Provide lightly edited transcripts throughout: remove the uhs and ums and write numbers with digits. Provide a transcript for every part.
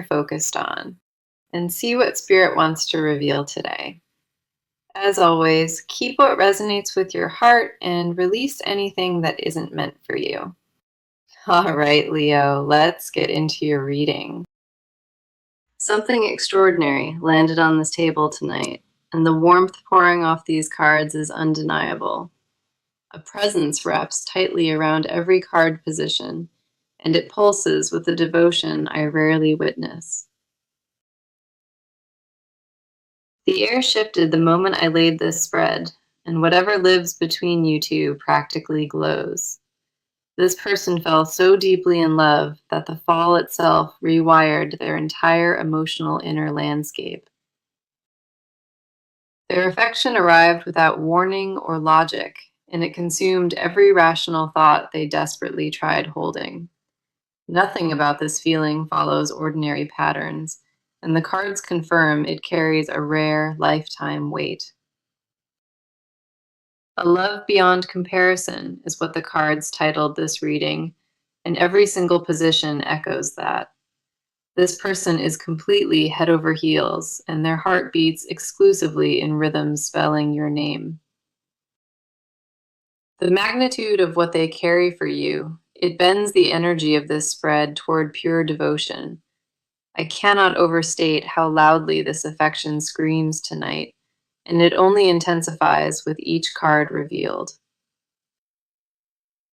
focused on and see what Spirit wants to reveal today. As always, keep what resonates with your heart and release anything that isn't meant for you. All right, Leo, let's get into your reading. Something extraordinary landed on this table tonight, and the warmth pouring off these cards is undeniable. A presence wraps tightly around every card position, and it pulses with a devotion I rarely witness. The air shifted the moment I laid this spread, and whatever lives between you two practically glows. This person fell so deeply in love that the fall itself rewired their entire emotional inner landscape. Their affection arrived without warning or logic, and it consumed every rational thought they desperately tried holding. Nothing about this feeling follows ordinary patterns, and the cards confirm it carries a rare, lifetime weight. A love beyond comparison is what the cards titled this reading, and every single position echoes that. This person is completely head over heels, and their heart beats exclusively in rhythms spelling your name. The magnitude of what they carry for you, it bends the energy of this spread toward pure devotion. I cannot overstate how loudly this affection screams tonight, and it only intensifies with each card revealed.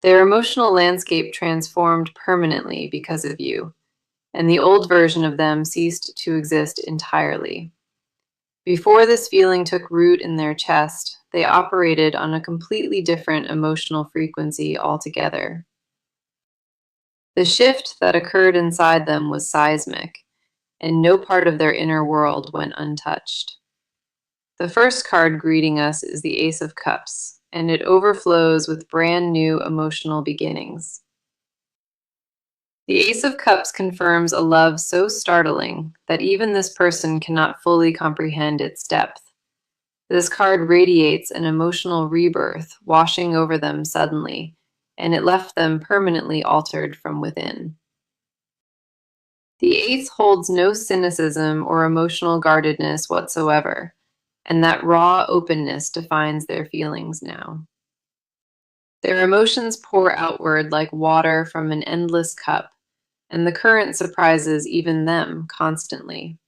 Their emotional landscape transformed permanently because of you, and the old version of them ceased to exist entirely. Before this feeling took root in their chest, they operated on a completely different emotional frequency altogether. The shift that occurred inside them was seismic, and no part of their inner world went untouched. The first card greeting us is the Ace of Cups, and it overflows with brand new emotional beginnings. The Ace of Cups confirms a love so startling that even this person cannot fully comprehend its depth. This card radiates an emotional rebirth, washing over them suddenly, and it left them permanently altered from within. The Ace holds no cynicism or emotional guardedness whatsoever, and that raw openness defines their feelings now. Their emotions pour outward like water from an endless cup, and the current surprises even them constantly.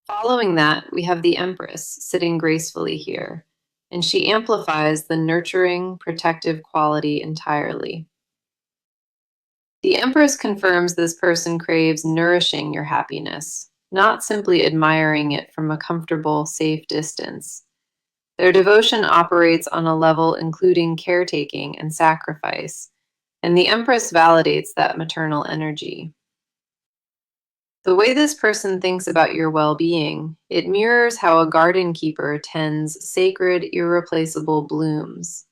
Following that, we have the Empress sitting gracefully here, and she amplifies the nurturing, protective quality entirely. The Empress confirms this person craves nourishing your happiness, not simply admiring it from a comfortable, safe distance. Their devotion operates on a level including caretaking and sacrifice, and the Empress validates that maternal energy. The way this person thinks about your well-being, it mirrors how a garden keeper tends sacred, irreplaceable blooms.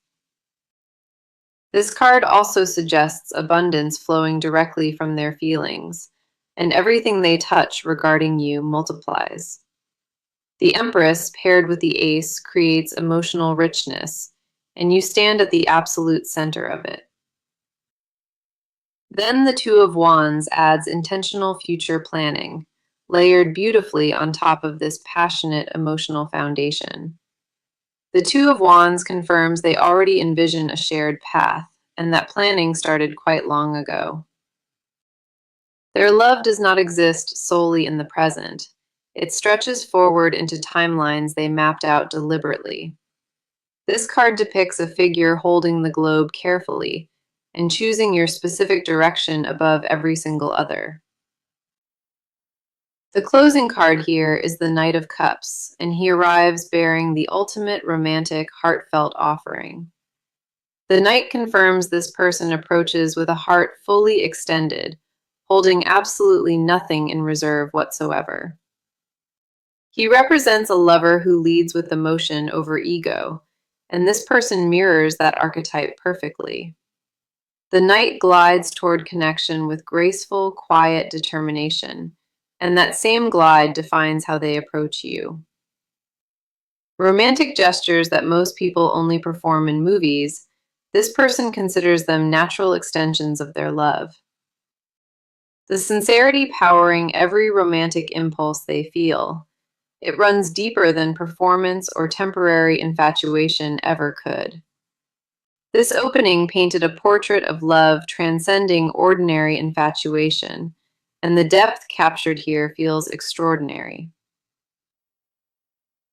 This card also suggests abundance flowing directly from their feelings, and everything they touch regarding you multiplies. The Empress, paired with the Ace, creates emotional richness, and you stand at the absolute center of it. Then the Two of Wands adds intentional future planning, layered beautifully on top of this passionate emotional foundation. The Two of Wands confirms they already envision a shared path, and that planning started quite long ago. Their love does not exist solely in the present. It stretches forward into timelines they mapped out deliberately. This card depicts a figure holding the globe carefully and choosing your specific direction above every single other. The closing card here is the Knight of Cups, and he arrives bearing the ultimate romantic, heartfelt offering. The Knight confirms this person approaches with a heart fully extended, holding absolutely nothing in reserve whatsoever. He represents a lover who leads with emotion over ego, and this person mirrors that archetype perfectly. The Knight glides toward connection with graceful, quiet determination, and that same glide defines how they approach you. Romantic gestures that most people only perform in movies, this person considers them natural extensions of their love. the sincerity powering every romantic impulse they feel. It runs deeper than performance or temporary infatuation ever could. This opening painted a portrait of love transcending ordinary infatuation, and the depth captured here feels extraordinary.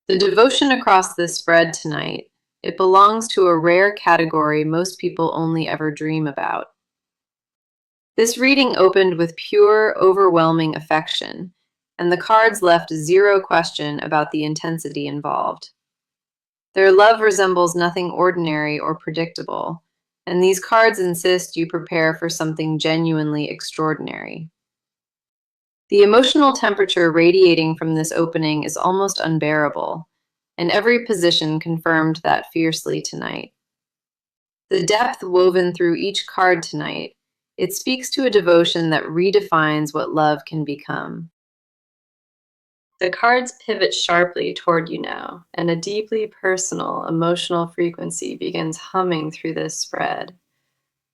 The devotion across this spread tonight, it belongs to a rare category most people only ever dream about. This reading opened with pure, overwhelming affection, and the cards left zero question about the intensity involved. Their love resembles nothing ordinary or predictable, and these cards insist you prepare for something genuinely extraordinary. The emotional temperature radiating from this opening is almost unbearable, and every position confirmed that fiercely tonight. The depth woven through each card tonight, it speaks to a devotion that redefines what love can become. The cards pivot sharply toward you now, and a deeply personal, emotional frequency begins humming through this spread.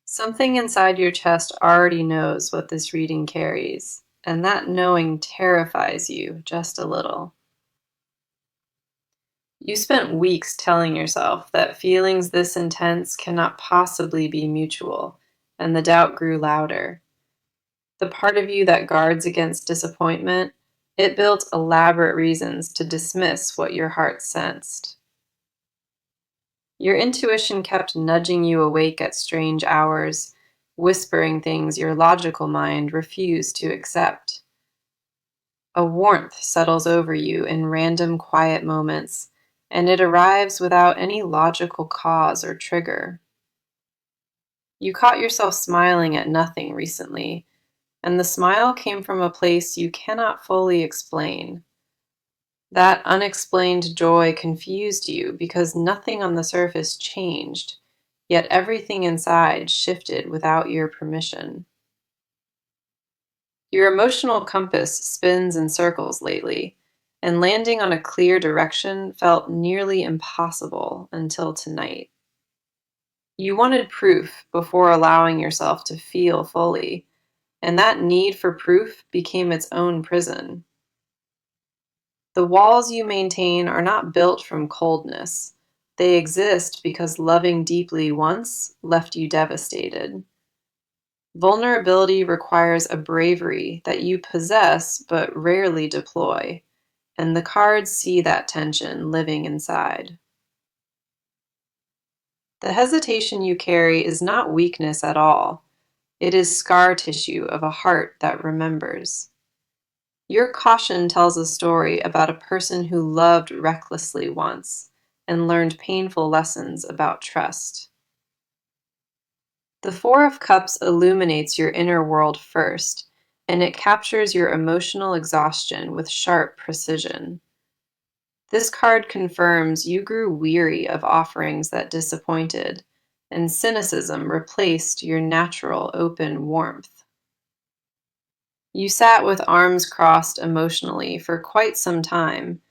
Something inside your chest already knows what this reading carries, and that knowing terrifies you just a little. You spent weeks telling yourself that feelings this intense cannot possibly be mutual, and the doubt grew louder. The part of you that guards against disappointment, it built elaborate reasons to dismiss what your heart sensed. Your intuition kept nudging you awake at strange hours, whispering things your logical mind refused to accept. A warmth settles over you in random quiet moments, and it arrives without any logical cause or trigger. You caught yourself smiling at nothing recently, and the smile came from a place you cannot fully explain. That unexplained joy confused you because nothing on the surface changed, yet everything inside shifted without your permission. Your emotional compass spins in circles lately, and landing on a clear direction felt nearly impossible until tonight. You wanted proof before allowing yourself to feel fully, and that need for proof became its own prison. The walls you maintain are not built from coldness. They exist because loving deeply once left you devastated. Vulnerability requires a bravery that you possess but rarely deploy, and the cards see that tension living inside. The hesitation you carry is not weakness at all. It is scar tissue of a heart that remembers. Your caution tells a story about a person who loved recklessly once and learned painful lessons about trust. The Four of Cups illuminates your inner world first, and it captures your emotional exhaustion with sharp precision. This card confirms you grew weary of offerings that disappointed, and cynicism replaced your natural open warmth. You sat with arms crossed emotionally for quite some time,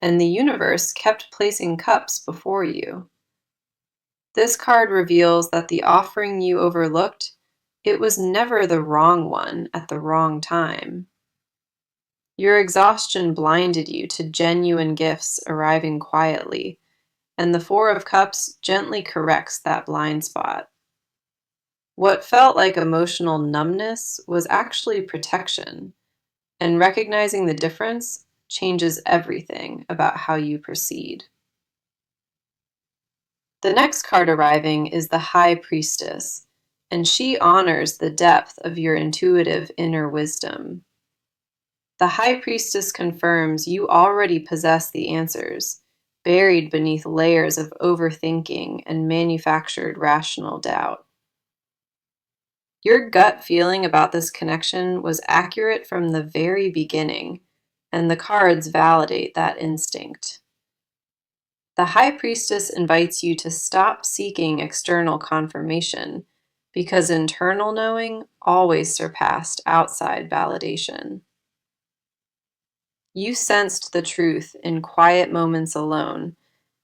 and the universe kept placing cups before you. This card reveals that the offering you overlooked, it was never the wrong one at the wrong time. Your exhaustion blinded you to genuine gifts arriving quietly, and the Four of Cups gently corrects that blind spot. What felt like emotional numbness was actually protection, and recognizing the difference changes everything about how you proceed. The next card arriving is the High Priestess, and she honors the depth of your intuitive inner wisdom. The High Priestess confirms you already possess the answers, buried beneath layers of overthinking and manufactured rational doubt. Your gut feeling about this connection was accurate from the very beginning, and the cards validate that instinct. The High Priestess invites you to stop seeking external confirmation, because internal knowing always surpassed outside validation. You sensed the truth in quiet moments alone,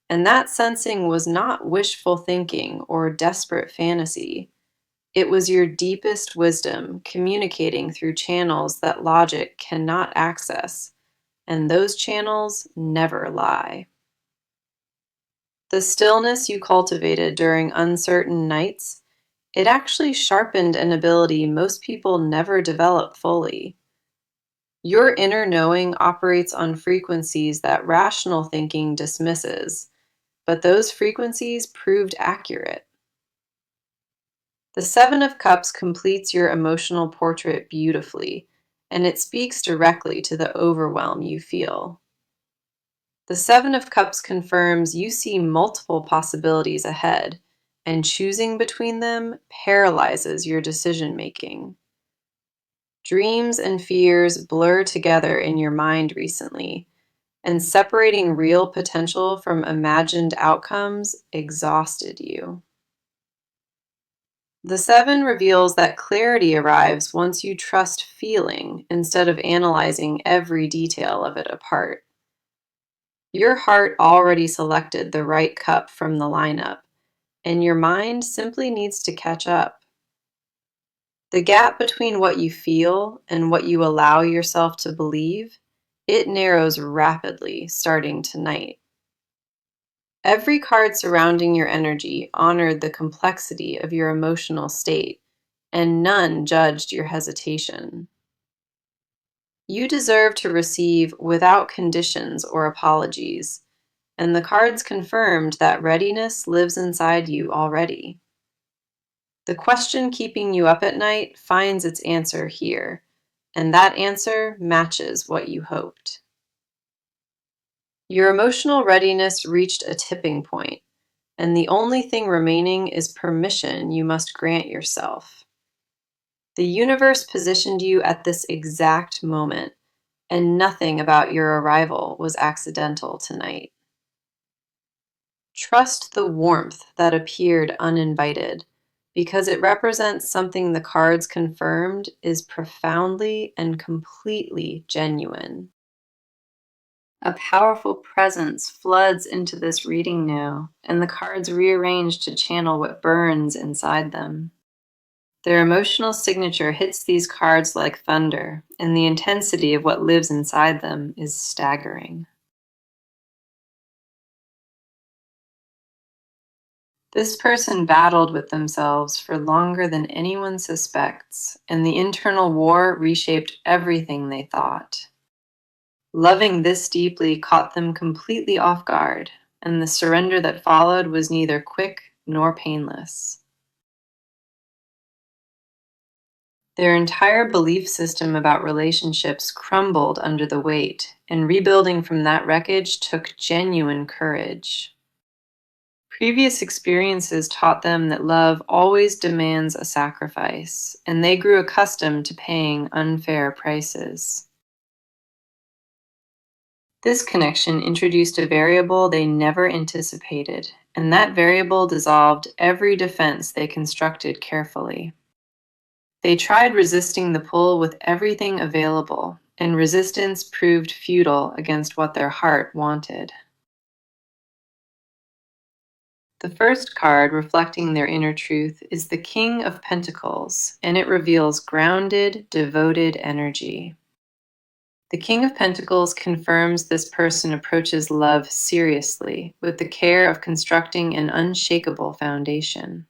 and that sensing was not wishful thinking or desperate fantasy. It was your deepest wisdom communicating through channels that logic cannot access, and those channels never lie. The stillness you cultivated during uncertain nights, it actually sharpened an ability most people never develop fully. Your inner knowing operates on frequencies that rational thinking dismisses, but those frequencies proved accurate. The Seven of Cups completes your emotional portrait beautifully, and it speaks directly to the overwhelm you feel. The Seven of Cups confirms you see multiple possibilities ahead, and choosing between them paralyzes your decision making. Dreams and fears blur together in your mind recently, and separating real potential from imagined outcomes exhausted you. The Seven reveals that clarity arrives once you trust feeling instead of analyzing every detail of it apart. Your heart already selected the right cup from the lineup, and your mind simply needs to catch up. The gap between what you feel and what you allow yourself to believe, it narrows rapidly starting tonight. Every card surrounding your energy honored the complexity of your emotional state, and none judged your hesitation. You deserve to receive without conditions or apologies, and the cards confirmed that readiness lives inside you already. The question keeping you up at night finds its answer here, and that answer matches what you hoped. Your emotional readiness reached a tipping point, and the only thing remaining is permission you must grant yourself. The universe positioned you at this exact moment, and nothing about your arrival was accidental tonight. Trust the warmth that appeared uninvited, because it represents something the cards confirmed is profoundly and completely genuine. A powerful presence floods into this reading now, and the cards rearrange to channel what burns inside them. Their emotional signature hits these cards like thunder, and the intensity of what lives inside them is staggering. This person battled with themselves for longer than anyone suspects, and the internal war reshaped everything they thought. Loving this deeply caught them completely off guard, and the surrender that followed was neither quick nor painless. Their entire belief system about relationships crumbled under the weight, and rebuilding from that wreckage took genuine courage. Previous experiences taught them that love always demands a sacrifice, and they grew accustomed to paying unfair prices. This connection introduced a variable they never anticipated, and that variable dissolved every defense they constructed carefully. They tried resisting the pull with everything available, and resistance proved futile against what their heart wanted. The first card reflecting their inner truth is the King of Pentacles, and it reveals grounded, devoted energy. The King of Pentacles confirms this person approaches love seriously, with the care of constructing an unshakable foundation.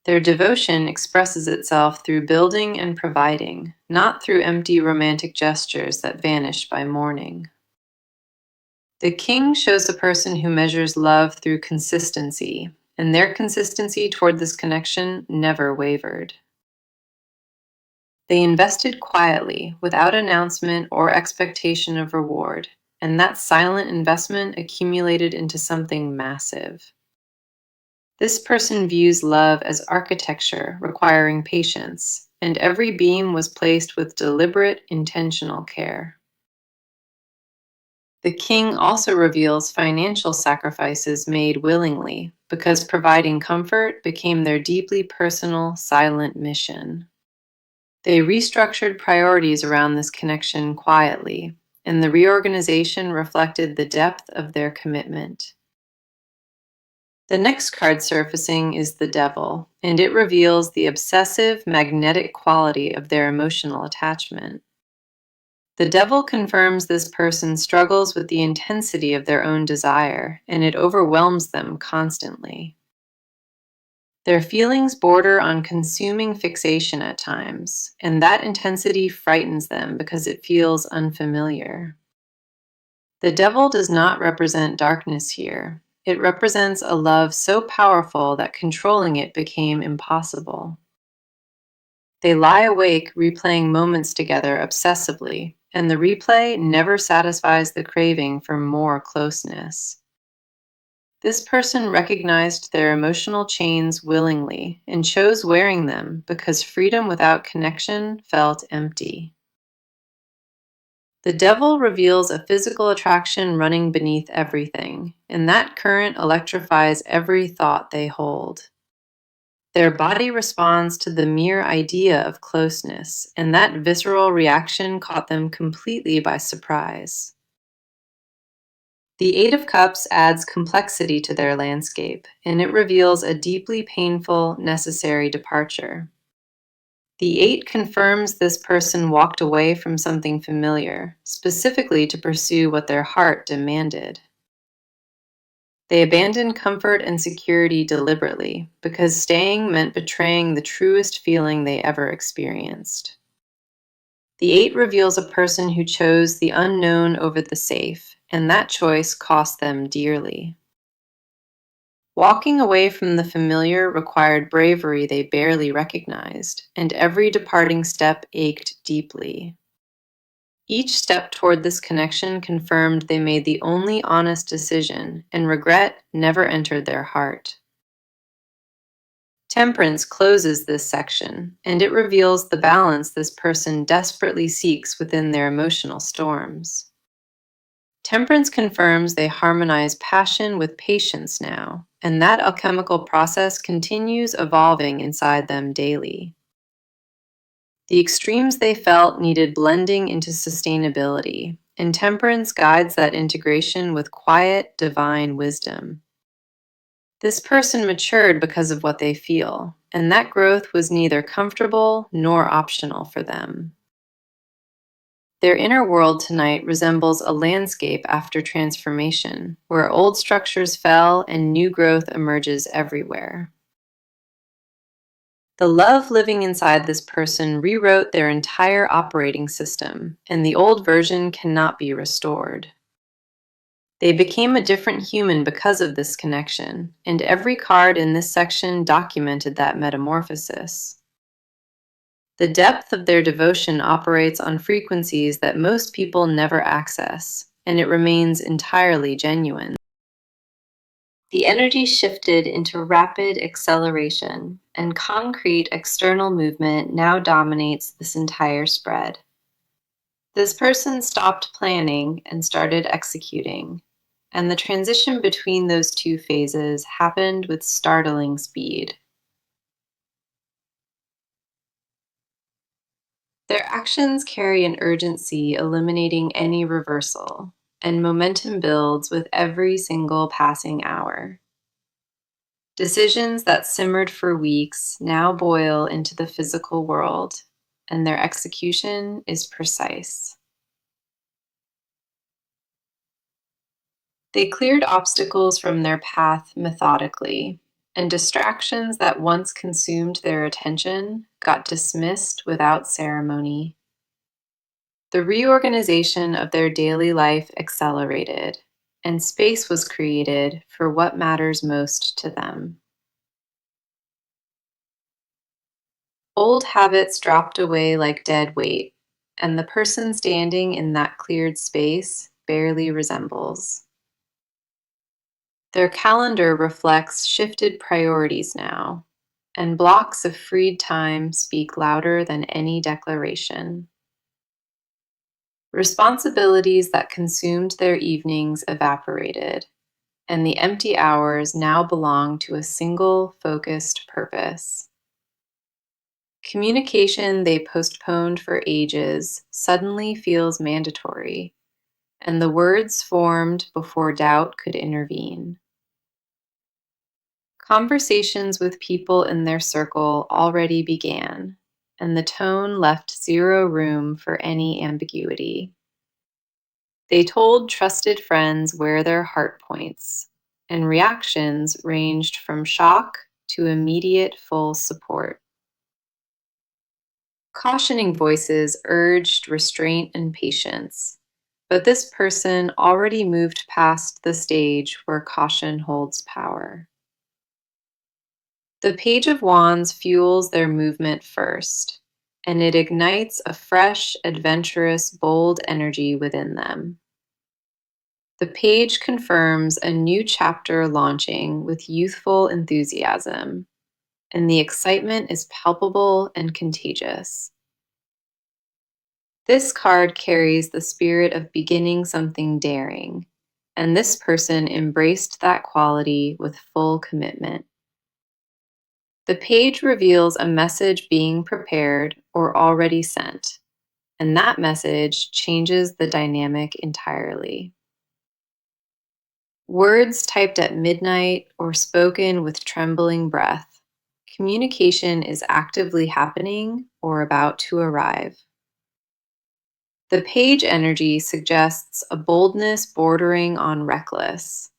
Their devotion expresses itself through building and providing, not through empty romantic gestures that vanish by morning. The King shows a person who measures love through consistency, and their consistency toward this connection never wavered. They invested quietly, without announcement or expectation of reward, and that silent investment accumulated into something massive. This person views love as architecture requiring patience, and every beam was placed with deliberate, intentional care. The King also reveals financial sacrifices made willingly, because providing comfort became their deeply personal, silent mission. They restructured priorities around this connection quietly, and the reorganization reflected the depth of their commitment. The next card surfacing is the Devil, and it reveals the obsessive, magnetic quality of their emotional attachment. The Devil confirms this person struggles with the intensity of their own desire, and it overwhelms them constantly. Their feelings border on consuming fixation at times, and that intensity frightens them because it feels unfamiliar. The Devil does not represent darkness here. It represents a love so powerful that controlling it became impossible. They lie awake replaying moments together obsessively, and the replay never satisfies the craving for more closeness. This person recognized their emotional chains willingly and chose wearing them because freedom without connection felt empty. The Devil reveals a physical attraction running beneath everything, and that current electrifies every thought they hold. Their body responds to the mere idea of closeness, and that visceral reaction caught them completely by surprise. The Eight of Cups adds complexity to their landscape, and it reveals a deeply painful, necessary departure. The Eight confirms this person walked away from something familiar, specifically to pursue what their heart demanded. They abandoned comfort and security deliberately, because staying meant betraying the truest feeling they ever experienced. The Eight reveals a person who chose the unknown over the safe, and that choice cost them dearly. Walking away from the familiar required bravery they barely recognized, and every departing step ached deeply. Each step toward this connection confirmed they made the only honest decision, and regret never entered their heart. Temperance closes this section, and it reveals the balance this person desperately seeks within their emotional storms. Temperance confirms they harmonize passion with patience now, and that alchemical process continues evolving inside them daily. The extremes they felt needed blending into sustainability, and temperance guides that integration with quiet, divine wisdom. This person matured because of what they feel, and that growth was neither comfortable nor optional for them. Their inner world tonight resembles a landscape after transformation, where old structures fell and new growth emerges everywhere. The love living inside this person rewrote their entire operating system, and the old version cannot be restored. They became a different human because of this connection, and every card in this section documented that metamorphosis. The depth of their devotion operates on frequencies that most people never access, and it remains entirely genuine. The energy shifted into rapid acceleration, and concrete external movement now dominates this entire spread. This person stopped planning and started executing, and the transition between those two phases happened with startling speed. Their actions carry an urgency eliminating any reversal, and momentum builds with every single passing hour. Decisions that simmered for weeks now boil into the physical world, and their execution is precise. They cleared obstacles from their path methodically, and distractions that once consumed their attention got dismissed without ceremony. The reorganization of their daily life accelerated, and space was created for what matters most to them. Old habits dropped away like dead weight, and the person standing in that cleared space barely resembles. Their calendar reflects shifted priorities now, and blocks of freed time speak louder than any declaration. Responsibilities that consumed their evenings evaporated, and the empty hours now belong to a single focused purpose. Communication they postponed for ages suddenly feels mandatory, and the words formed before doubt could intervene. Conversations with people in their circle already began, and the tone left zero room for any ambiguity. They told trusted friends where their heart points, and reactions ranged from shock to immediate full support. Cautioning voices urged restraint and patience, but this person already moved past the stage where caution holds power. The Page of Wands fuels their movement first, and it ignites a fresh, adventurous, bold energy within them. The page confirms a new chapter launching with youthful enthusiasm, and the excitement is palpable and contagious. This card carries the spirit of beginning something daring, and this person embraced that quality with full commitment. The page reveals a message being prepared or already sent, and that message changes the dynamic entirely. Words typed at midnight or spoken with trembling breath, communication is actively happening or about to arrive. The page energy suggests a boldness bordering on reckless,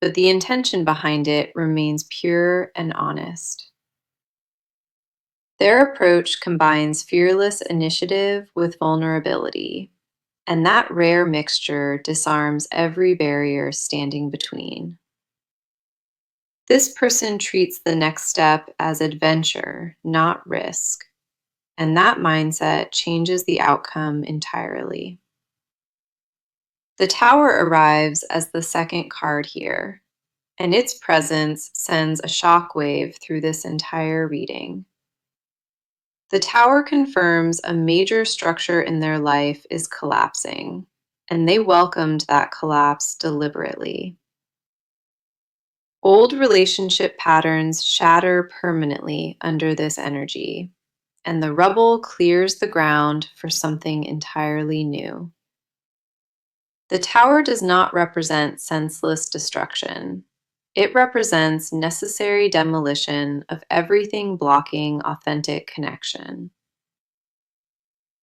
but the intention behind it remains pure and honest. Their approach combines fearless initiative with vulnerability, and that rare mixture disarms every barrier standing between. This person treats the next step as adventure, not risk, and that mindset changes the outcome entirely. The Tower arrives as the second card here, and its presence sends a shockwave through this entire reading. The Tower confirms a major structure in their life is collapsing, and they welcomed that collapse deliberately. Old relationship patterns shatter permanently under this energy, and the rubble clears the ground for something entirely new. The Tower does not represent senseless destruction. It represents necessary demolition of everything blocking authentic connection.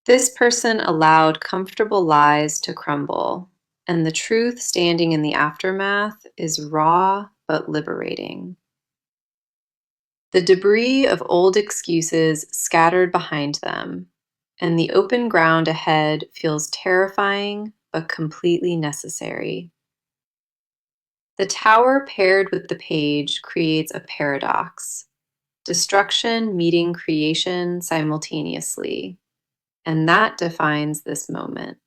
This person allowed comfortable lies to crumble, and the truth standing in the aftermath is raw but liberating. The debris of old excuses scattered behind them, and the open ground ahead feels terrifying but completely necessary. The Tower paired with the page creates a paradox, destruction meeting creation simultaneously, and that defines this moment.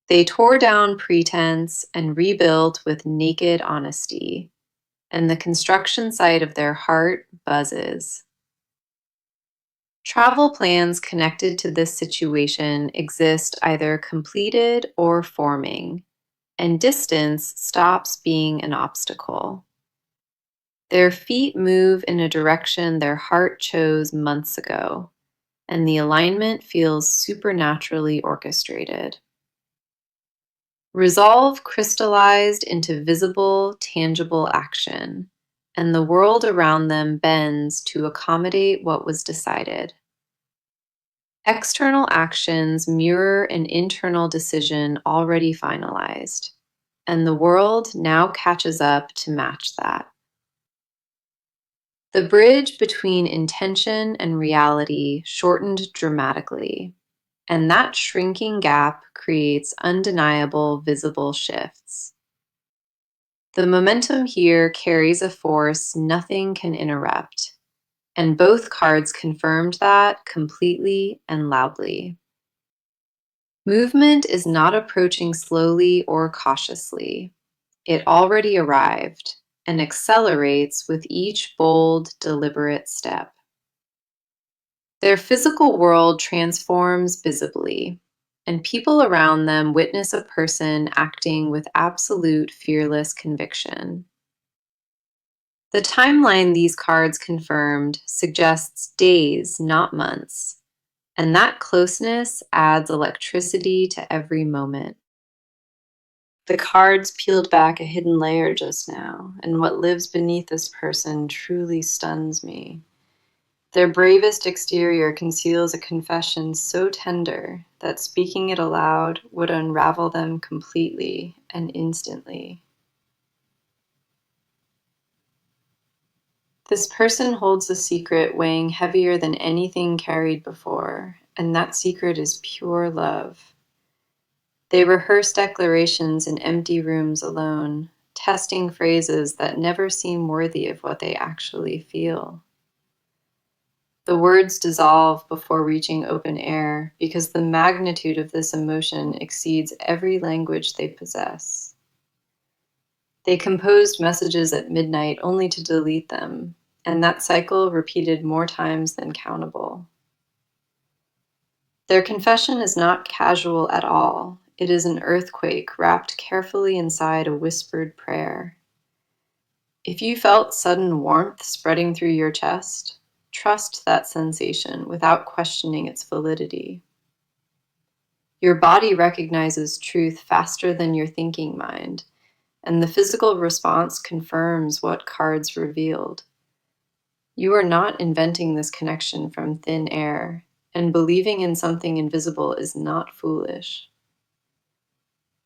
They tore down pretense and rebuilt with naked honesty, and the construction site of their heart buzzes. Travel plans connected to this situation exist either completed or forming, and distance stops being an obstacle. Their feet move in a direction their heart chose months ago, and the alignment feels supernaturally orchestrated. Resolve crystallized into visible, tangible action, and the world around them bends to accommodate what was decided. External actions mirror an internal decision already finalized, and the world now catches up to match that. The bridge between intention and reality shortened dramatically, and that shrinking gap creates undeniable visible shifts. The momentum here carries a force nothing can interrupt, and both cards confirmed that completely and loudly. Movement is not approaching slowly or cautiously. It already arrived and accelerates with each bold, deliberate step. Their physical world transforms visibly, and people around them witness a person acting with absolute fearless conviction. The timeline these cards confirmed suggests days, not months, and that closeness adds electricity to every moment. The cards peeled back a hidden layer just now, and what lives beneath this person truly stuns me. Their bravest exterior conceals a confession so tender that speaking it aloud would unravel them completely and instantly. This person holds a secret weighing heavier than anything carried before, and that secret is pure love. They rehearse declarations in empty rooms alone, testing phrases that never seem worthy of what they actually feel. The words dissolve before reaching open air because the magnitude of this emotion exceeds every language they possess. They composed messages at midnight only to delete them, and that cycle repeated more times than countable. Their confession is not casual at all. It is an earthquake wrapped carefully inside a whispered prayer. If you felt sudden warmth spreading through your chest, trust that sensation without questioning its validity. Your body recognizes truth faster than your thinking mind, and the physical response confirms what cards revealed. You are not inventing this connection from thin air, and believing in something invisible is not foolish.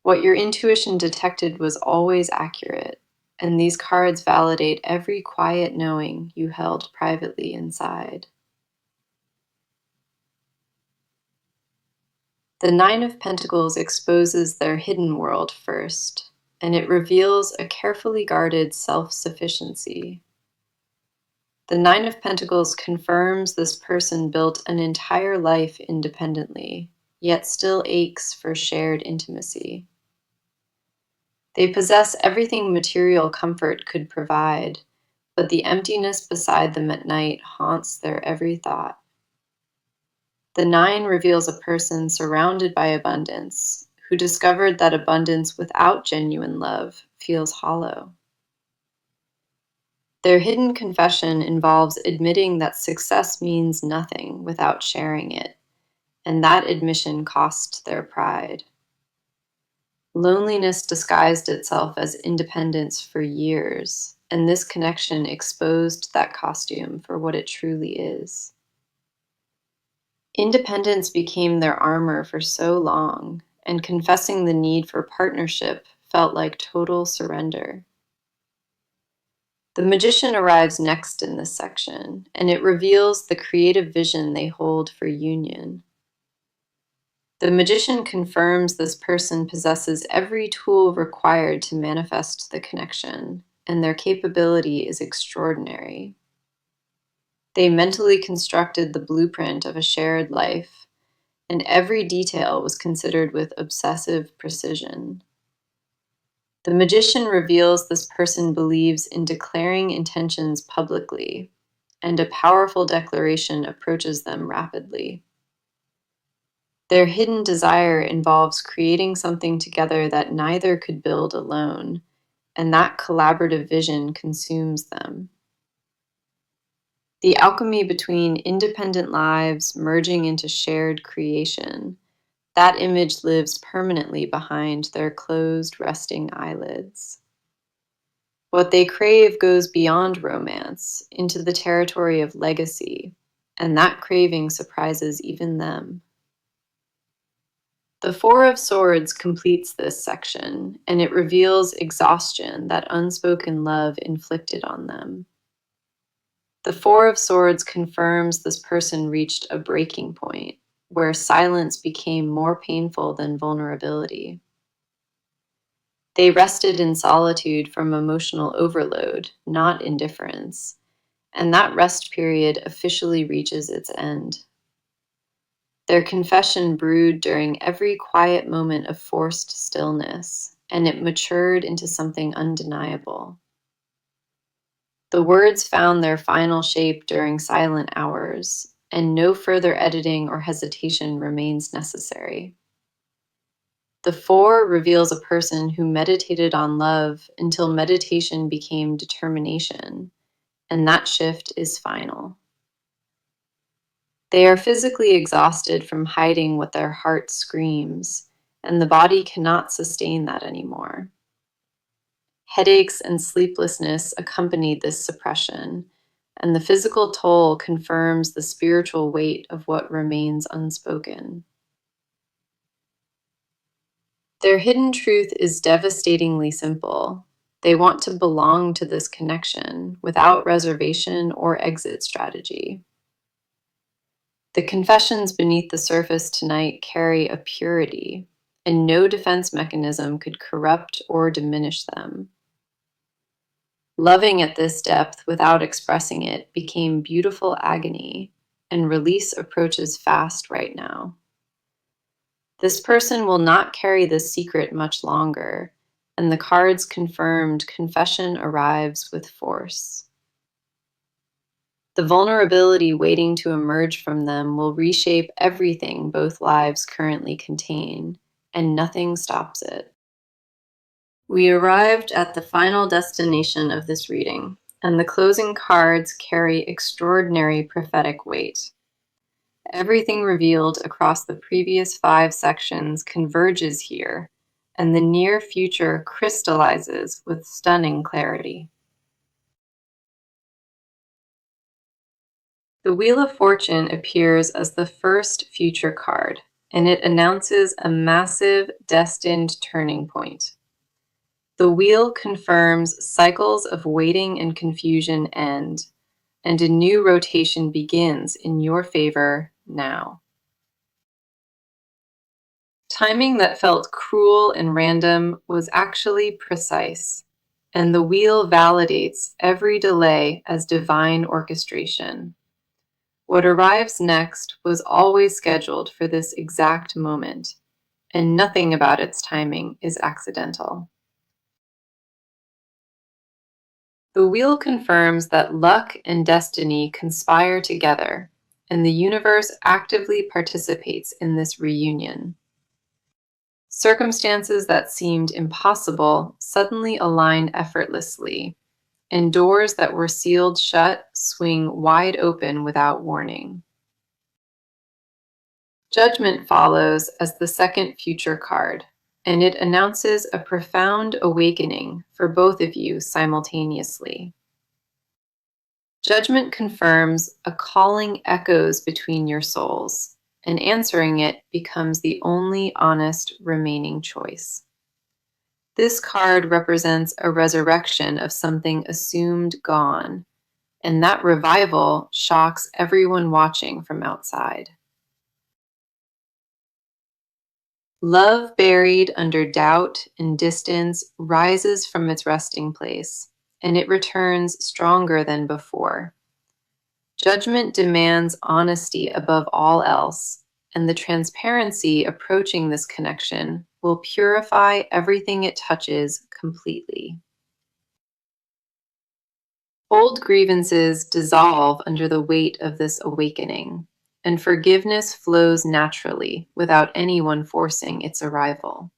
What your intuition detected was always accurate, and these cards validate every quiet knowing you held privately inside. The Nine of Pentacles exposes their hidden world first, and it reveals a carefully guarded self-sufficiency. The Nine of Pentacles confirms this person built an entire life independently, yet still aches for shared intimacy. They possess everything material comfort could provide, but the emptiness beside them at night haunts their every thought. The Nine reveals a person surrounded by abundance, who discovered that abundance without genuine love feels hollow. Their hidden confession involves admitting that success means nothing without sharing it, and that admission cost their pride. Loneliness disguised itself as independence for years, and this connection exposed that costume for what it truly is. Independence became their armor for so long, and confessing the need for partnership felt like total surrender. The Magician arrives next in this section, and it reveals the creative vision they hold for union. The Magician confirms this person possesses every tool required to manifest the connection, and their capability is extraordinary. They mentally constructed the blueprint of a shared life, and every detail was considered with obsessive precision. The Magician reveals this person believes in declaring intentions publicly, and a powerful declaration approaches them rapidly. Their hidden desire involves creating something together that neither could build alone, and that collaborative vision consumes them. The alchemy between independent lives merging into shared creation, that image lives permanently behind their closed, resting eyelids. What they crave goes beyond romance into the territory of legacy, and that craving surprises even them. The Four of Swords completes this section, and it reveals exhaustion that unspoken love inflicted on them. The Four of Swords confirms this person reached a breaking point where silence became more painful than vulnerability. They rested in solitude from emotional overload, not indifference, and that rest period officially reaches its end. Their confession brewed during every quiet moment of forced stillness, and it matured into something undeniable. The words found their final shape during silent hours, and no further editing or hesitation remains necessary. The Four reveals a person who meditated on love until meditation became determination, and that shift is final. They are physically exhausted from hiding what their heart screams, and the body cannot sustain that anymore. Headaches and sleeplessness accompanied this suppression, and the physical toll confirms the spiritual weight of what remains unspoken. Their hidden truth is devastatingly simple. They want to belong to this connection without reservation or exit strategy. The confessions beneath the surface tonight carry a purity, and no defense mechanism could corrupt or diminish them. Loving at this depth without expressing it became beautiful agony, and release approaches fast right now. This person will not carry this secret much longer, and the cards confirmed confession arrives with force. The vulnerability waiting to emerge from them will reshape everything both lives currently contain, and nothing stops it. We arrived at the final destination of this reading, and the closing cards carry extraordinary prophetic weight. Everything revealed across the previous 5 sections converges here, and the near future crystallizes with stunning clarity. The Wheel of Fortune appears as the first future card, and it announces a massive, destined turning point. The wheel confirms cycles of waiting and confusion end, and a new rotation begins in your favor now. Timing that felt cruel and random was actually precise, and the wheel validates every delay as divine orchestration. What arrives next was always scheduled for this exact moment, and nothing about its timing is accidental. The wheel confirms that luck and destiny conspire together, and the universe actively participates in this reunion. Circumstances that seemed impossible suddenly align effortlessly, and doors that were sealed shut swing wide open without warning. Judgment follows as the second future card, and it announces a profound awakening for both of you simultaneously. Judgment confirms a calling echoes between your souls, and answering it becomes the only honest remaining choice. This card represents a resurrection of something assumed gone, and that revival shocks everyone watching from outside. Love buried under doubt and distance rises from its resting place, and it returns stronger than before. Judgment demands honesty above all else, and the transparency approaching this connection will purify everything it touches completely. Old grievances dissolve under the weight of this awakening, and forgiveness flows naturally without anyone forcing its arrival.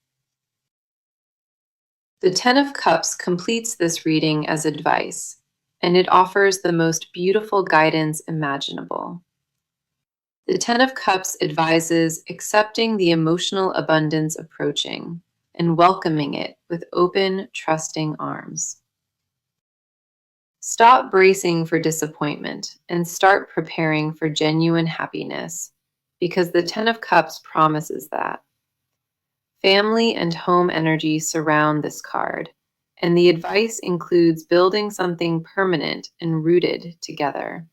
The Ten of Cups completes this reading as advice, and it offers the most beautiful guidance imaginable. The Ten of Cups advises accepting the emotional abundance approaching and welcoming it with open, trusting arms. Stop bracing for disappointment and start preparing for genuine happiness, because the Ten of Cups promises that. Family and home energy surround this card, and the advice includes building something permanent and rooted together.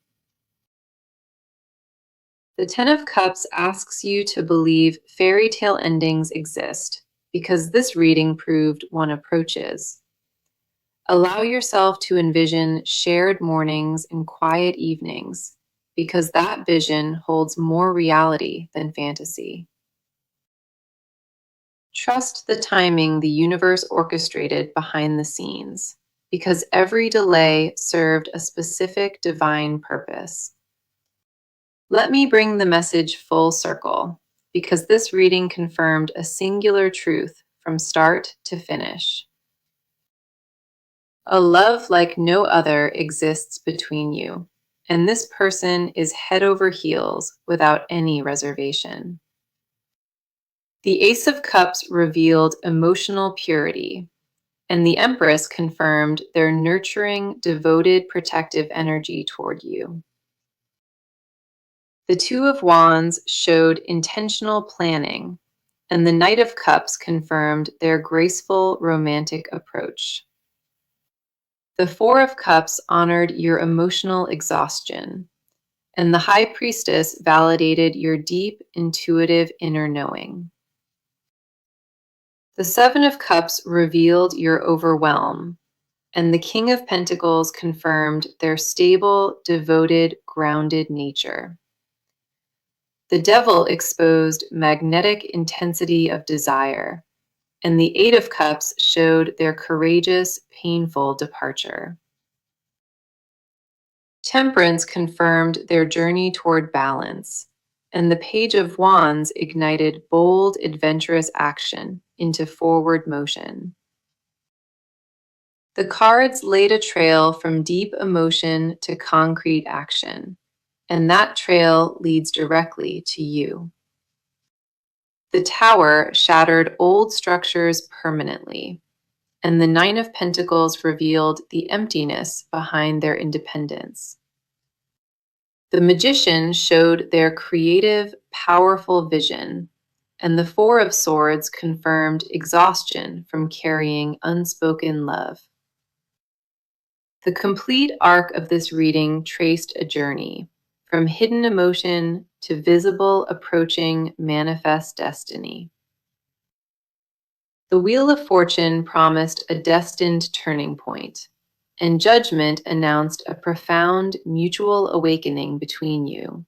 The Ten of Cups asks you to believe fairy tale endings exist, because this reading proved one approaches. Allow yourself to envision shared mornings and quiet evenings, because that vision holds more reality than fantasy. Trust the timing the universe orchestrated behind the scenes, because every delay served a specific divine purpose. Let me bring the message full circle, because this reading confirmed a singular truth from start to finish. A love like no other exists between you, and this person is head over heels without any reservation. The Ace of Cups revealed emotional purity, and the Empress confirmed their nurturing, devoted, protective energy toward you. The Two of Wands showed intentional planning, and the Knight of Cups confirmed their graceful, romantic approach. The Four of Cups honored your emotional exhaustion, and the High Priestess validated your deep, intuitive inner knowing. The Seven of Cups revealed your overwhelm, and the King of Pentacles confirmed their stable, devoted, grounded nature. The Devil exposed magnetic intensity of desire, and the Eight of Cups showed their courageous, painful departure. Temperance confirmed their journey toward balance, and the Page of Wands ignited bold, adventurous action into forward motion. The cards laid a trail from deep emotion to concrete action, and that trail leads directly to you. The Tower shattered old structures permanently, and the Nine of Pentacles revealed the emptiness behind their independence. The Magician showed their creative, powerful vision, and the Four of Swords confirmed exhaustion from carrying unspoken love. The complete arc of this reading traced a journey from hidden emotion to visible, approaching, manifest destiny. The Wheel of Fortune promised a destined turning point, and Judgment announced a profound mutual awakening between you.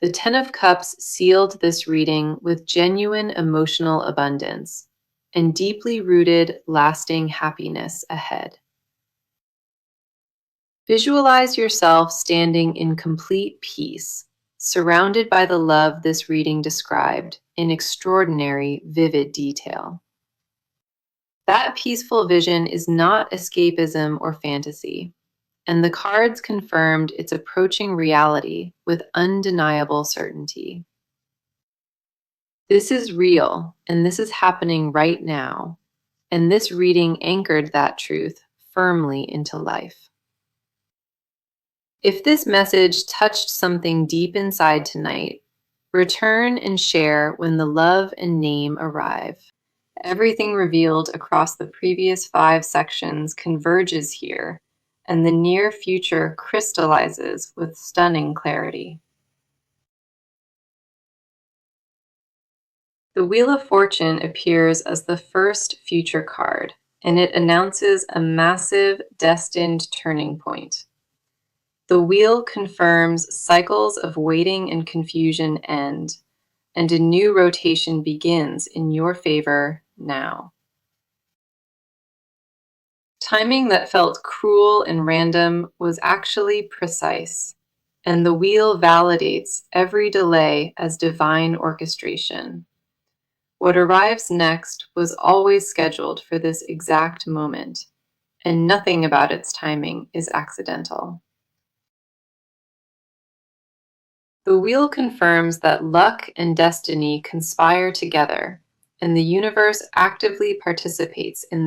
The Ten of Cups sealed this reading with genuine emotional abundance and deeply rooted, lasting happiness ahead. Visualize yourself standing in complete peace, surrounded by the love this reading described in extraordinary, vivid detail. That peaceful vision is not escapism or fantasy, and the cards confirmed its approaching reality with undeniable certainty. This is real, and this is happening right now, and this reading anchored that truth firmly into life. If this message touched something deep inside tonight, return and share when the love and name arrive. Everything revealed across the previous 5 sections converges here, and the near future crystallizes with stunning clarity. The Wheel of Fortune appears as the first future card, and it announces a massive, destined turning point. The wheel confirms cycles of waiting and confusion end, and a new rotation begins in your favor now. Timing that felt cruel and random was actually precise, and the wheel validates every delay as divine orchestration. What arrives next was always scheduled for this exact moment, and nothing about its timing is accidental. The wheel confirms that luck and destiny conspire together, and the universe actively participates in